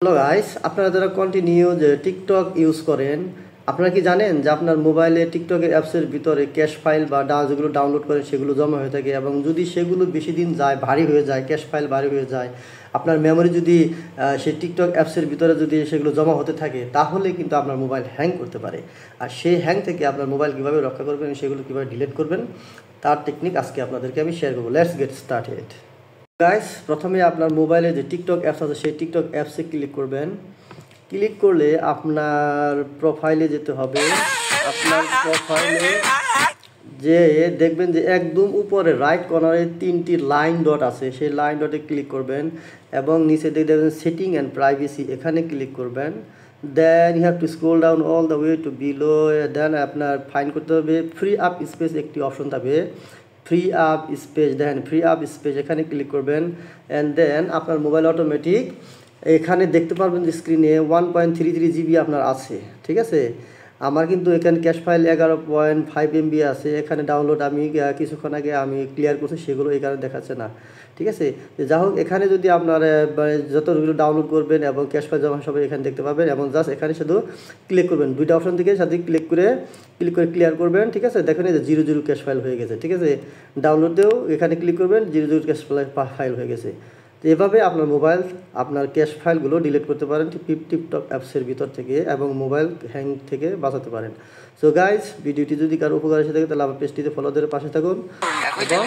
Hello guys, আপনারা যারা continue যে টিকটক ইউজ করেন, আপনারা কি জানেন যে আপনার মোবাইলে টিকটকের অ্যাপসের ভিতরে ক্যাশ ফাইল বা যেগুলো ডাউনলোড করেন সেগুলো জমা হয়ে থাকে, এবং যদি সেগুলো বেশি দিন যায়, ভারী হয়ে যায়, ক্যাশ ফাইল ভারী হয়ে যায়, আপনার মেমোরি যদি সেই টিকটক অ্যাপসের ভিতরে যদি সেগুলো জমা হতে থাকে, তাহলে কিন্তু আপনার মোবাইল হ্যাং করতে পারে। আর সেই হ্যাং থেকে আপনার মোবাইল কীভাবে রক্ষা করবেন, সেগুলো কীভাবে ডিলিট করবেন, তার টেকনিক আজকে আপনাদেরকে আমি শেয়ার করবো। Let's get started. গাইস, প্রথমে আপনার মোবাইলে যে টিকটক অ্যাপস আছে সেই টিকটক অ্যাপসে ক্লিক করবেন। ক্লিক করলে আপনার প্রোফাইলে যেতে হবে। আপনার প্রোফাইলে যে দেখবেন যে একদম উপরে রাইট কর্নারে 3টি লাইন ডট আছে, সেই লাইন ডটে ক্লিক করবেন এবং নিচে দেখবেন সেটিং অ্যান্ড প্রাইভেসি, এখানে ক্লিক করবেন। Then you have to scroll down all the way to below. Then আপনার ফাইন্ড করতে হবে ফ্রি আপ স্পেস, একটি অপশন থাকবে ফ্রি আপ স্পেস। দেখেন ফ্রি আপ স্পেস, এখানে ক্লিক করবেন। অ্যান্ড দেন আপনার মোবাইল অটোমেটিক এখানে দেখতে পারবেন যে স্ক্রিনে 1.33 GB আপনার আছে, ঠিক আছে। আমার কিন্তু এখানে ক্যাশ ফাইল 11.5 MB আছে। এখানে ডাউনলোড আমি কিছুক্ষণ আগে আমি ক্লিয়ার করছি, সেগুলো এখানে দেখাচ্ছে না, ঠিক আছে। যা হোক, এখানে যদি আপনার যতগুলো ডাউনলোড করবেন এবং ক্যাশ ফাইল জমা সবাই এখানে দেখতে পাবেন, এবং জাস্ট এখানে শুধু ক্লিক করবেন, দুইটা অপশন থেকে সাথে ক্লিক করে ক্লিয়ার করবেন, ঠিক আছে। দেখেন এই যে 0 ক্যাশ ফাইল হয়ে গেছে, ঠিক আছে। ডাউনলোডেও এখানে ক্লিক করবেন, 0 ক্যাশ ফাইল হয়ে গেছে। তো এভাবে আপনার মোবাইল আপনার ক্যাশ ফাইলগুলো ডিলিট করতে পারেন টিকটক অ্যাপসের ভিতর থেকে, এবং মোবাইল হ্যাং থেকে বাঁচাতে পারেন। সো গাইজ, ভিডিওটি যদি কারো উপকার এসে থাকে তাহলে আমার পেজটিতে ফলো দিয়ে পাশে থাকুন এবং